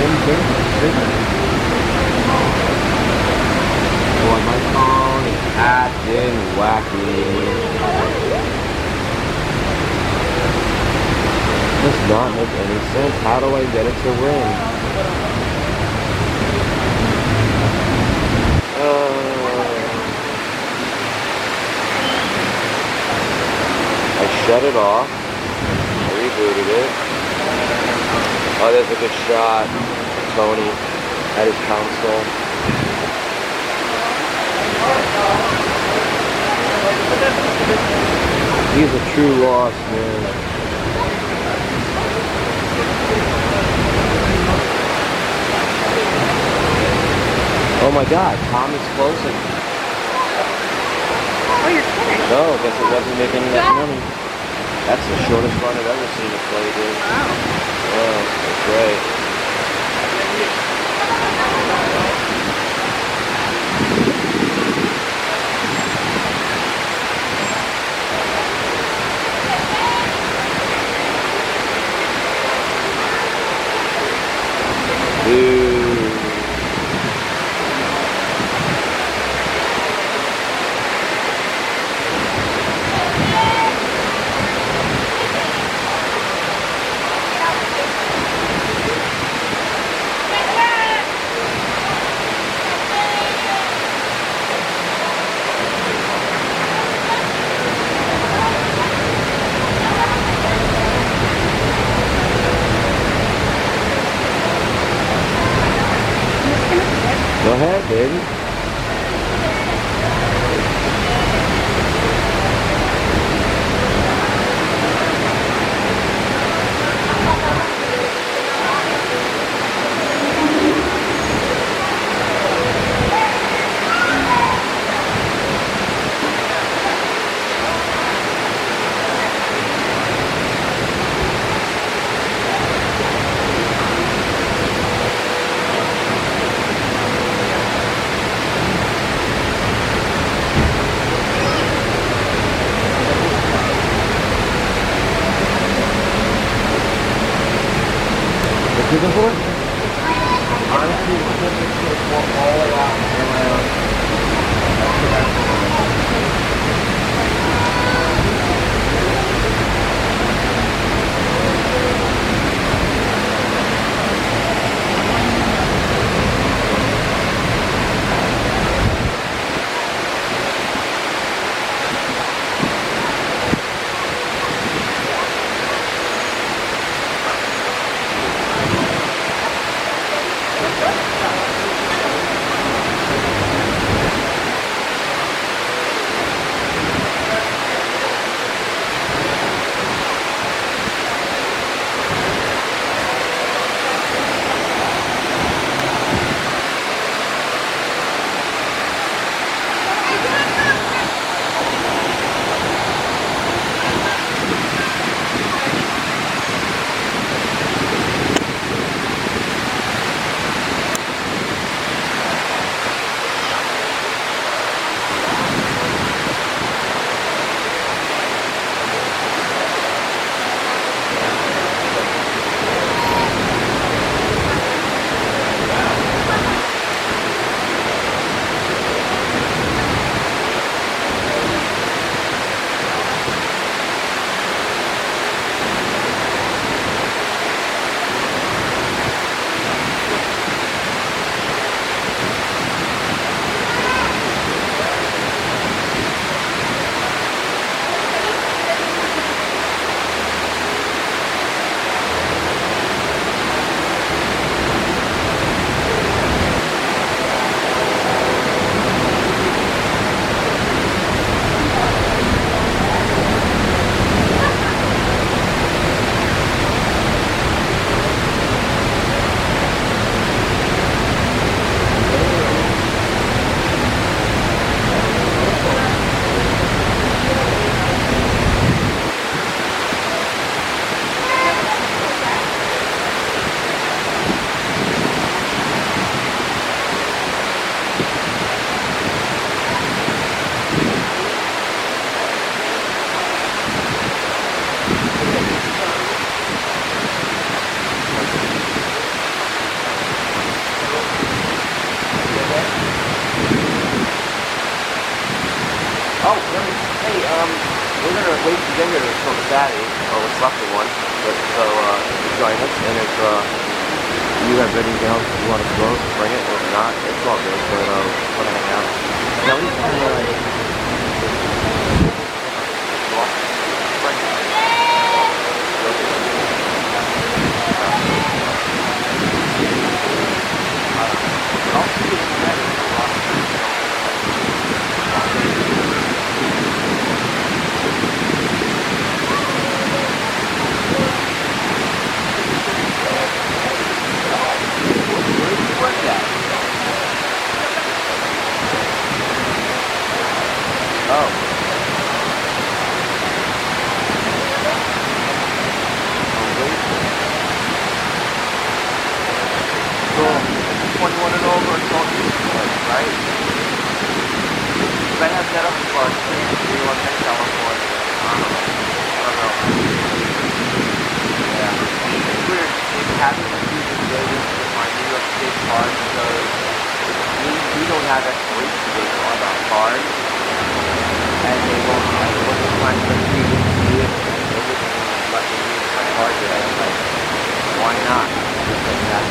Boy, my phone is acting wacky. Does not make any sense. How do I get it to ring? I shut it off. I rebooted it. Oh, there's a good shot. Tony at his console. He's a true loss, man. Oh my God, Tom is closing. Oh, you're kidding. No, I guess it wasn't making enough money. That's the shortest run I've ever seen it play, dude. Wow. Oh, that's great. Dude. Go ahead, baby. Looking for it? Honestly, it's just all the way out in my own. wait to get here until Saturday, or what's left of one. But so join us, and if you have anything else you want to smoke, bring it. If not, it's all good. But want to hang out. Now we kind of like. Oh. So, 21 and over, it's all right? They have that up as far as we want to California. I don't know. Yeah. It's weird having to do this building with my New York State card because we don't have expiration date on our card. And they won't when they find the free see it, they wouldn't let me use my card today. I'm like, why not? Because that's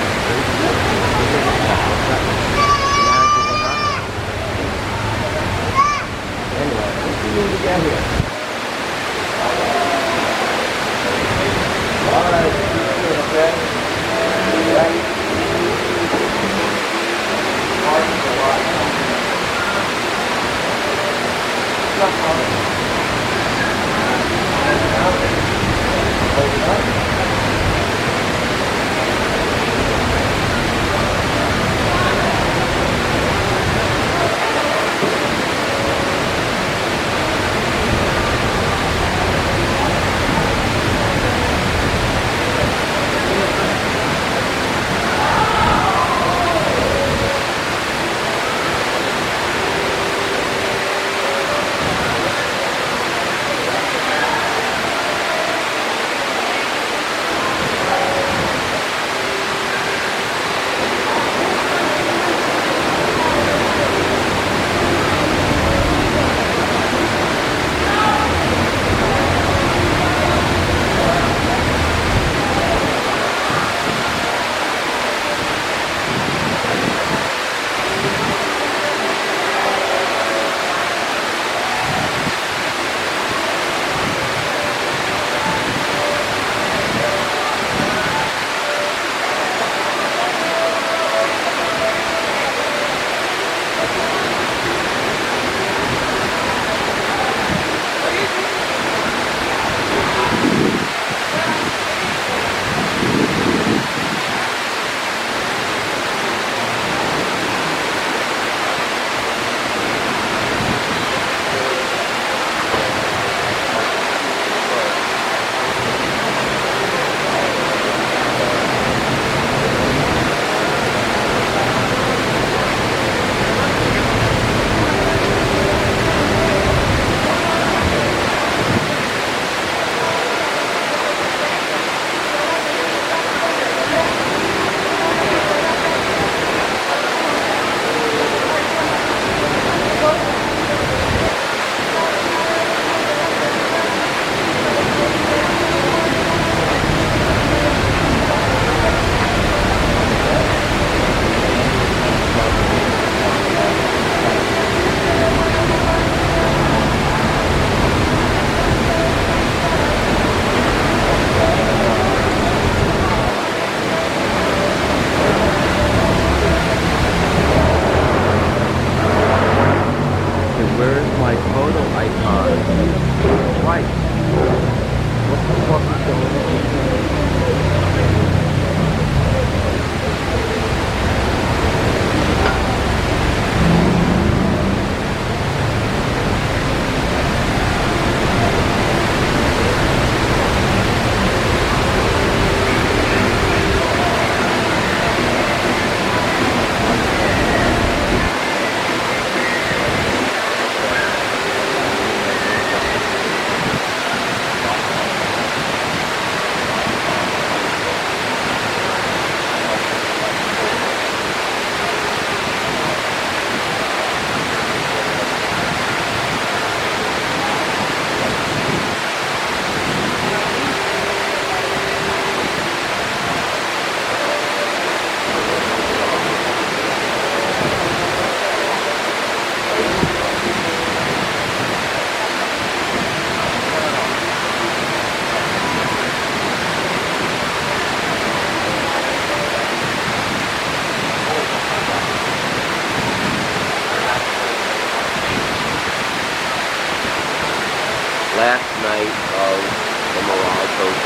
anyway, let's see when we get here. Alright, okay? Right?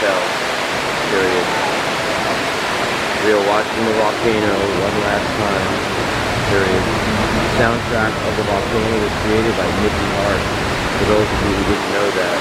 fell. Period. We are watching the volcano one last time. Period. The soundtrack of the volcano was created by Mickey Hart. For those of you who didn't know that.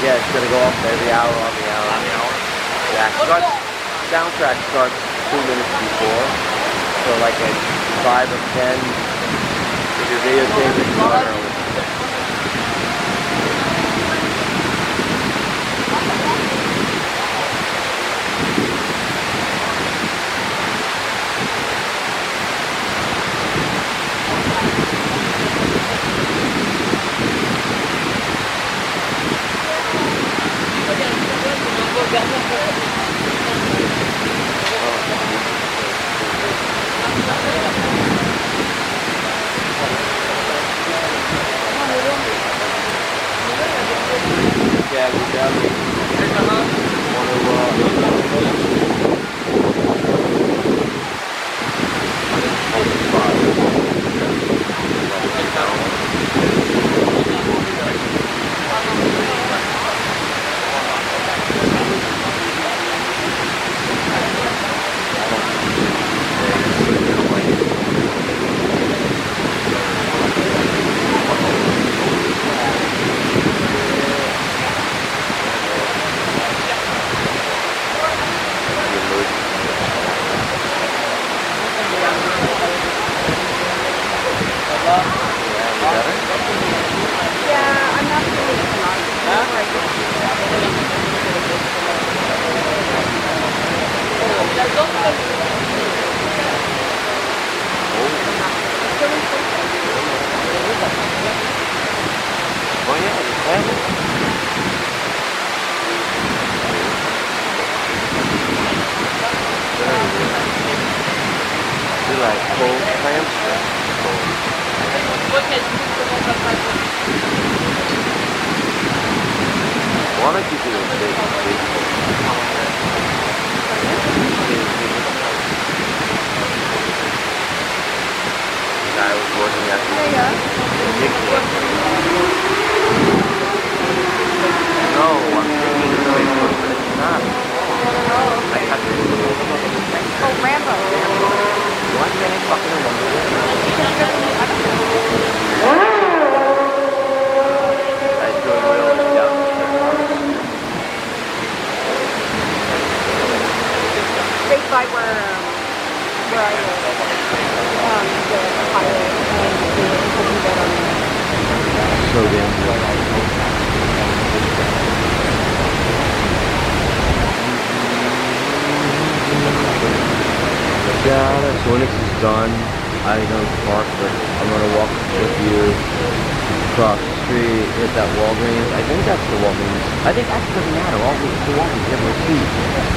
Yeah, it's gonna go off every hour on the hour. Yeah, soundtrack starts 2 minutes before. So like at 5 or 10, if your videotape is start early. Yeah, we definitely like cold clam strips. Why don't you do a big guy was working at the No, I'm thinking of Facebook, but it's not. I have to Oh, Rambo. Why can't I fucking remember this? Guy's doing really dumb shit. Right by where I live. The highway and So damn Yeah, so when this is done, I know the park, but I'm gonna walk with you across the street, hit that Walgreens. I think that's the Walgreens. I think that doesn't matter. All the Walgreens have a receipt.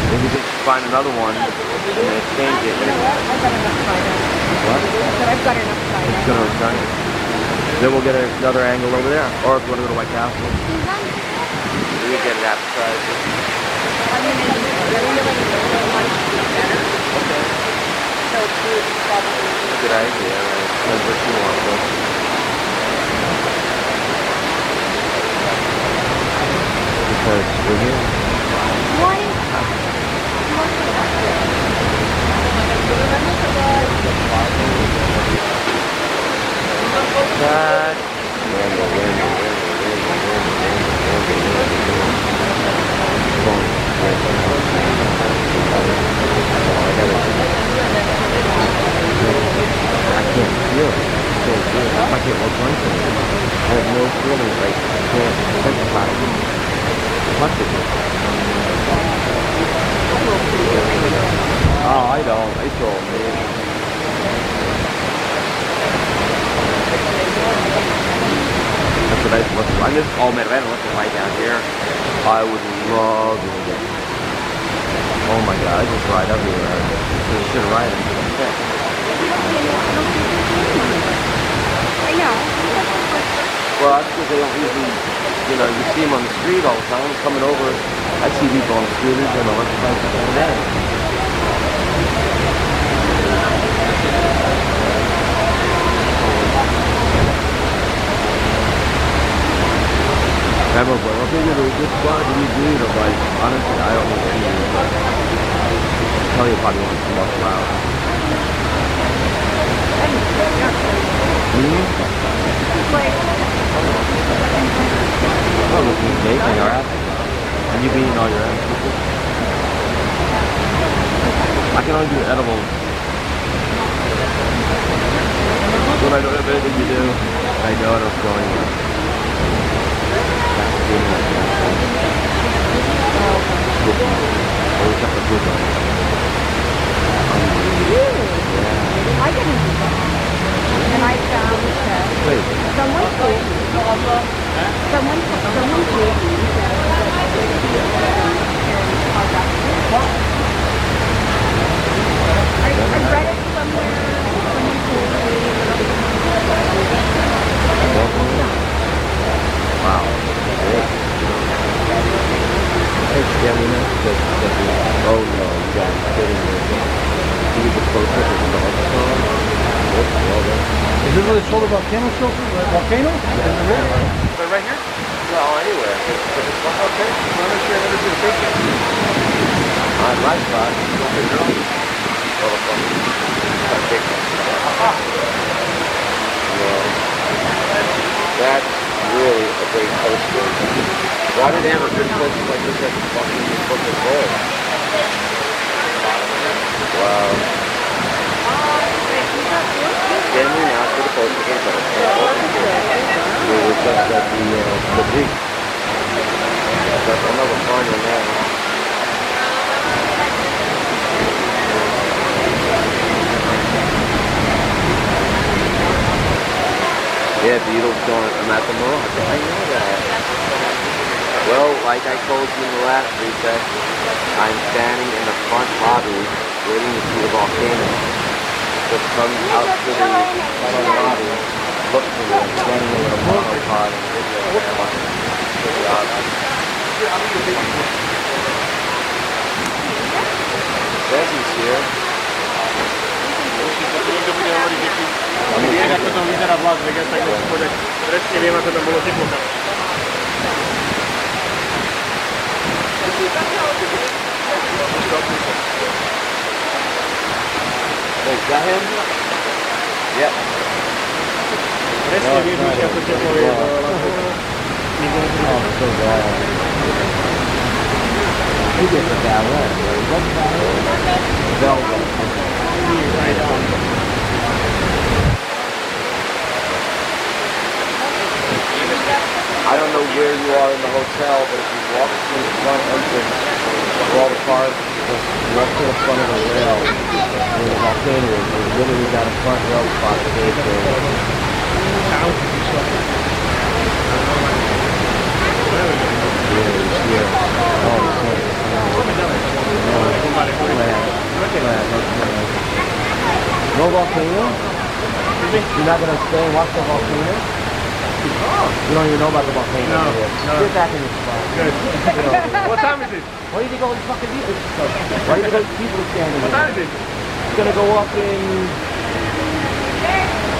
Maybe we just find another one and then exchange it. You know what? I've got enough cider. What? I've got enough cider. It's gonna return it. Then we'll get another angle over there. Or if you want to go to White Castle, we get an appetizer. I mean, it's really much better. Okay. So food is probably. Good idea, right? Depends what you want, though. Because we're here. Why? That. I can't feel it. It's so good. I'm just, oh man, if I had left it right down here, I would love it. Oh my god, I just ride everywhere. You should ride it. I know. Well, that's because they don't usually, you know, you see them on the street all the time, coming over. I see people on scooters and electric bikes every day. Remember, but I'll figure which spot do you do, you know, like, honestly, I don't know any of it, but I'll tell you probably once in a while. Oh, look, you're making your ass. And you've eaten all your ass. I can only do edibles. When I don't have anything to do, I know what I'm going with. Always got the food on. Really? Yeah. I didn't do that. And I found Wait. someone told me I read it somewhere. Wow. Yeah, we know that oh no, you got to fit in there. You need to post it as an Is this where they sold the Volcano shelter? Volcano? But right here? No, anywhere. Okay. Well, I'm not sure I've never seen a picture. On my spot, it's not big girl. That's really a great poster. Why did they have a good places like this at the fucking Waterfall? Wow. Standing out for the poster for the we were just at the beach. That's another fun one there. Yeah, Beatles going, I'm at the mall. I know that. Well, like I told you in the last recess, I'm standing in the front lobby waiting to see the volcano. Just come out to the front of the lobby, look for me, I'm standing in a monopod and video Desi's here. Wait, is that him? Yep. Oh, so bad. You get the ballet. What's that? Velvet. Right on. I don't know where you are in the hotel, but if you walk through the front entrance where all the cars, just walk to the front of the rail where the volcano is. There's literally got a front rail spot to go to. No volcano? You're not going to stay and watch the volcano? You don't even know about the volcano. No. Get back in your spot. Good. What time is it? Why do you think all these fucking people? Why do you think all these people are standing What there? time is it? It's gonna go up in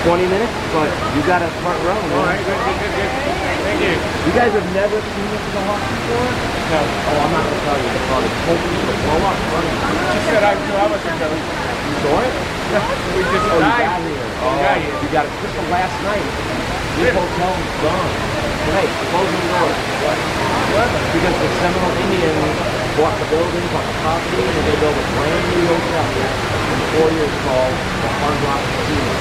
20 minutes, but you got a front row. All right, good. Thank you. You guys have never seen this in the hockey before? No. Oh, I'm not gonna tell you. It's called a blow up running. She said I was ago. You saw it? We just Oh, you died. got here. We Oh, got here. you got it just from last night. This hotel is gone. Today, closing the doors. Because the Seminole Indians bought the building, bought the property, and they built a brand new hotel in 4 years called the Hard Rock Casino.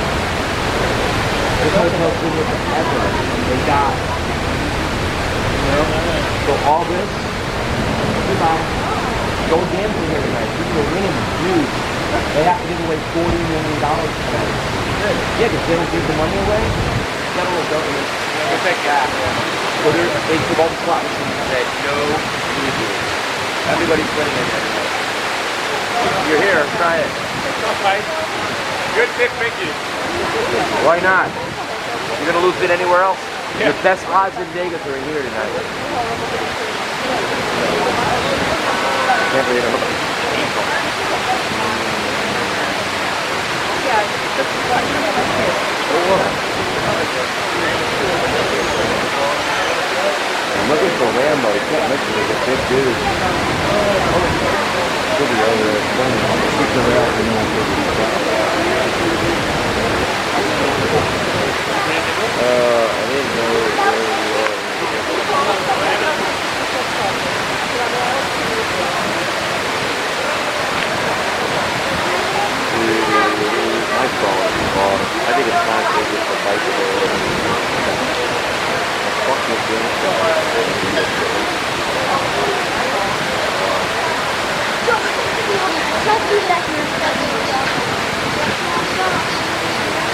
This hotel's been here forever. They died. You know? So all this, goodbye. Go gambling here tonight. People are winning huge. They have to give away $40 million tonight. Yeah, because they don't give the money away. Federal government. We'll take that. So they took all the slot machines and said, no losers. Everybody's winning in there tonight. You're here, try it. Okay. Good tip, Mickey. Why not? You're gonna lose it anywhere else? Yeah. The best odds in Vegas are in here tonight. Can't believe it. I'm looking for Rambo. He can't miss me. He's a big dude. Could be over there. Keep the rail for no one I didn't know where you were. My phone is involved. I think it's time to get the bicycle. Fuck this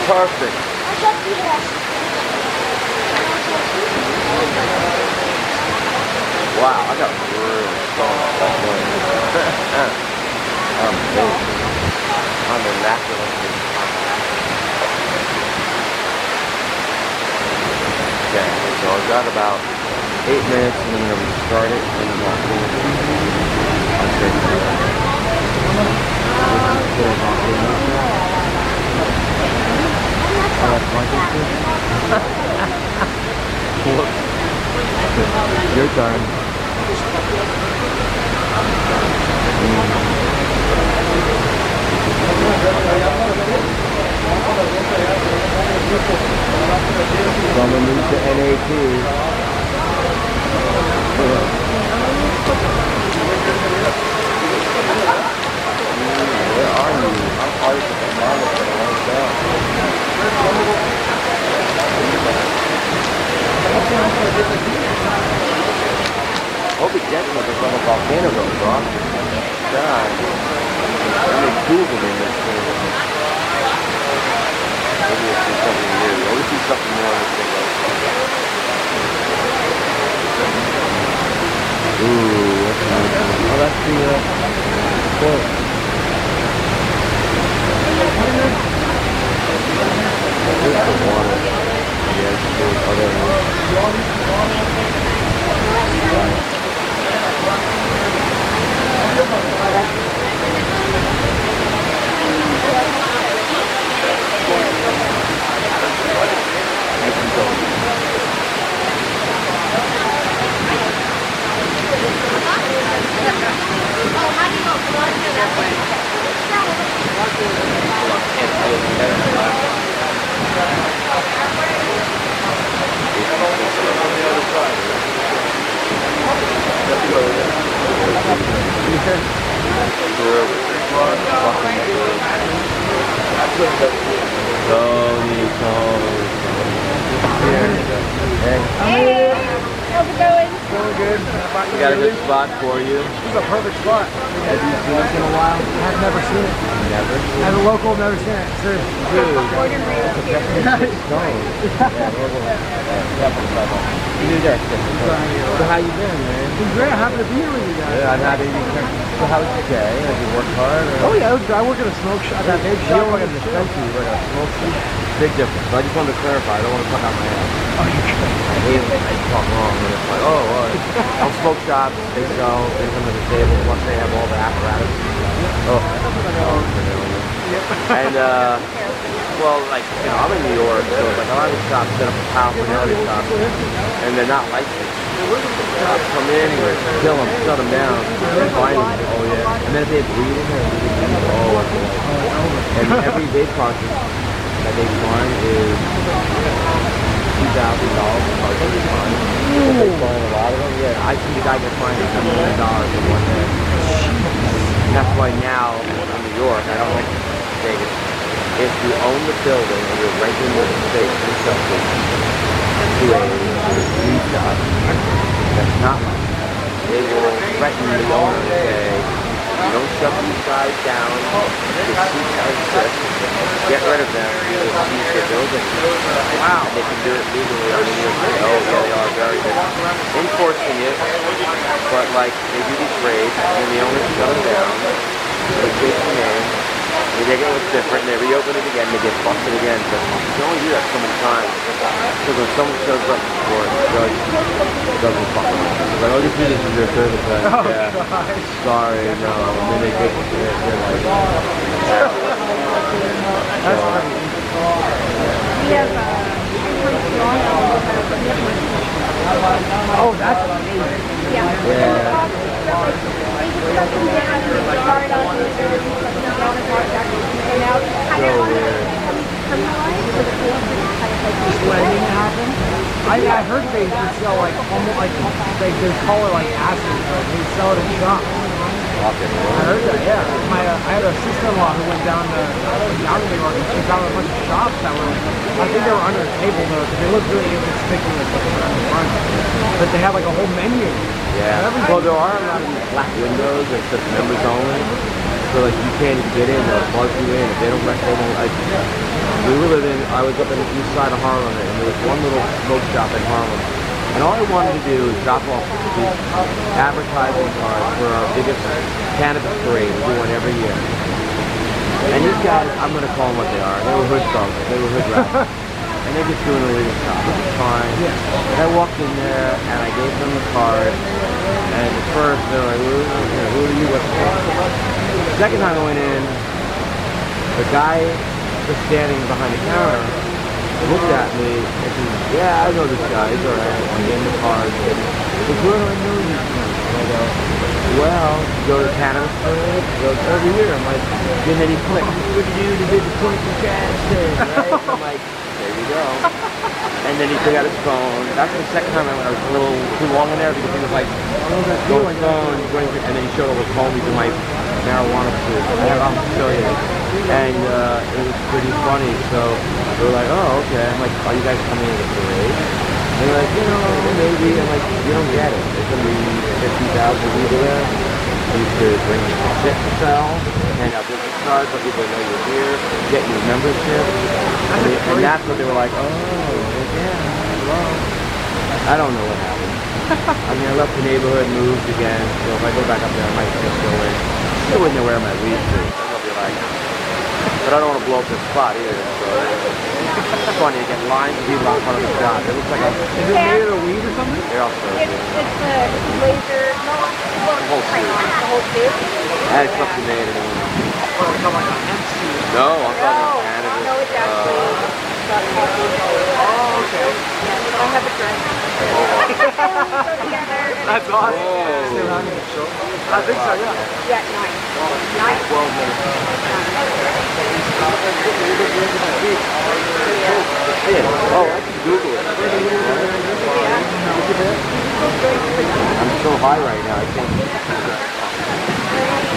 Perfect. Wow, I got really strong. I'm immaculate. Okay, so I've got about 8 minutes and I'm going to restart it and I'm not going Your turn. So I'm going to move to NA2. Where are you? I'm hard to the monitor. Hope it gets like it's on a volcano though, bro. God. I mean, Google me this thing. Maybe we'll see something new. We always see something new on this thing. Ooh, what's that? Oh, that's the quote. Here's the water. Yeah, it's the other Hey, how's it going? Going good. We got a good spot for you. This is a perfect spot. Have you seen this in a while? I've never seen it. Never? As a local, I've never seen it. Seriously. Dude. Morgan Reed here. You knew that. So how you been, man? It's great. I'm happy to be here with you guys. Yeah, I'm happy you came. So how was your day? Have you worked hard? Or? Oh yeah, I work at a smoke shop. That big You shop. don't like a dispensary, like a smoke shop. Big difference. So I just wanted to clarify. I don't want to talk out my ass. Oh, you good. I hate it when I talk wrong. And it's like, oh, well, some smoke shops, they sell things under the table. Plus they have all the apparatus. Oh, and well, like, you know, I'm in New York, so like a lot of shops set up a paraphernalia shop, and they're not licensed. Come in, kill them, shut them down, find them. Oh yeah. And then if they have weed in there, and every vape cartridge that they find is $2,000 cartridge fine. They find a lot of them. Yeah, I see the guy get fined $1 million in one day. And that's why now in New York, I don't like Vegas. If you own the building and you're renting the space to a weed shop, that's not, they will threaten the owner and say, You don't shut these guys down. The seats are exist. Get rid of them. These are seats they're building. Wow. And they can do it legally on New York City. Oh, yeah, they are very good. Enforcing it, but like, they do these raids, and then the owners shut them down. They take them in. They get what's different, and they reopen it again, they get busted again. But you can only do that so many times. Because when someone shows up for it, the judge doesn't fuck them up. It's like, oh, this is your third offense. Oh, yeah. gosh. Sorry, no. And then they get, they're like, That's funny. We have Oh, that's amazing. yeah. Yeah. When it happened, I heard they would sell like almost like they call it like acid, but they sell it in shops. I heard that, yeah. I had a sister-in-law who went down to New York and she found a bunch of shops that were, I think they were under the table though, because they looked really inconspicuous around the front. But they have like a whole menu. yeah. Well, there are a lot of these black windows that says members only. So like you can't even get in, they'll buzz you in. If they don't like, we were living, I was up in the east side of Harlem, and there was one little smoke shop in Harlem. And all I wanted to do was drop off these advertising cards for our biggest cannabis parade we do one every year. And these guys, I'm going to call them what they are. They were hood thugs. They were hood rats. And they're just doing illegal stuff. It's fine. And I walked in there, and I gave them the card. And at first, they're like, who are you? What's your name? The second time I went in, the guy was standing behind the counter, looked at me and said, yeah, I know this guy, he's alright. I gave him the card. He said, where do I know you from? And I go, well, you go to cannabis parade? He goes, every year. I'm like, and then he clicked, what did you do to do the clinical cash thing, right? I'm like, there you go. And then he took out his phone. That's the second time I was a little too long in there because he was like, go on his phone, and then he showed all his homies in my marijuana suit. I'll show you. And it was pretty funny. So they were like, oh, okay. I'm like, are you guys coming to the parade? And they're like, maybe. I'm like, you don't get it. There's going to be 50,000 people there. You could bring shit to sell, hand out business cards, let people know you're here, get your membership. And that's what they were like, oh, yeah, well, I don't know what happened. I mean, I left the neighborhood, moved again, so if I go back up there, I might just go in. Still wouldn't know where my weed is. I'll be like, but I don't want to blow up this spot either, so it's funny, you get lines of people out front of the shop. It looks like Is it made of weed or something? They're all so It's the laser, the whole suit. the whole suit. And it's something made in one. Or it's not like a hemp seed. No, I'm talking cannabis. No, it's actually Oh, okay. I have a drink. That's awesome. Whoa. I think so, yeah. Yeah, 9. 12 minutes. Oh, I can Google it. I'm so high right now. I can't.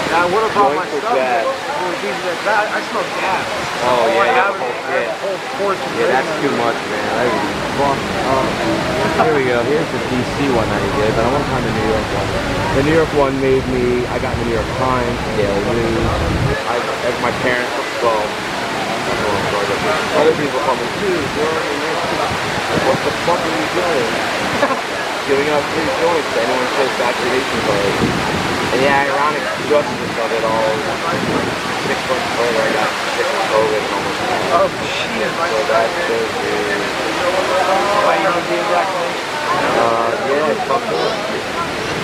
Now, what about my Joints or stuff? gas? I smell gas. Oh, yeah, I yeah, have the whole a kit. whole portion. Yeah, that's too much, man. I fuck. Here we go. Here's the DC one that he did, but I want to find the New York one. The New York one made me. I got the New York Times, Daily News. As my parents were phone. Other people call me, dude, what the fuck are you doing? Giving out free joints to anyone who shows vaccination cards. And the ironic justice of it all, 6 months later I got sick with COVID and almost died. Oh, shit. So that's so weird. Why you don't get vaccination? Yeah, it's fucked up.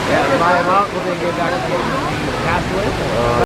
Yeah, my mom didn't get vaccinated. She passed away.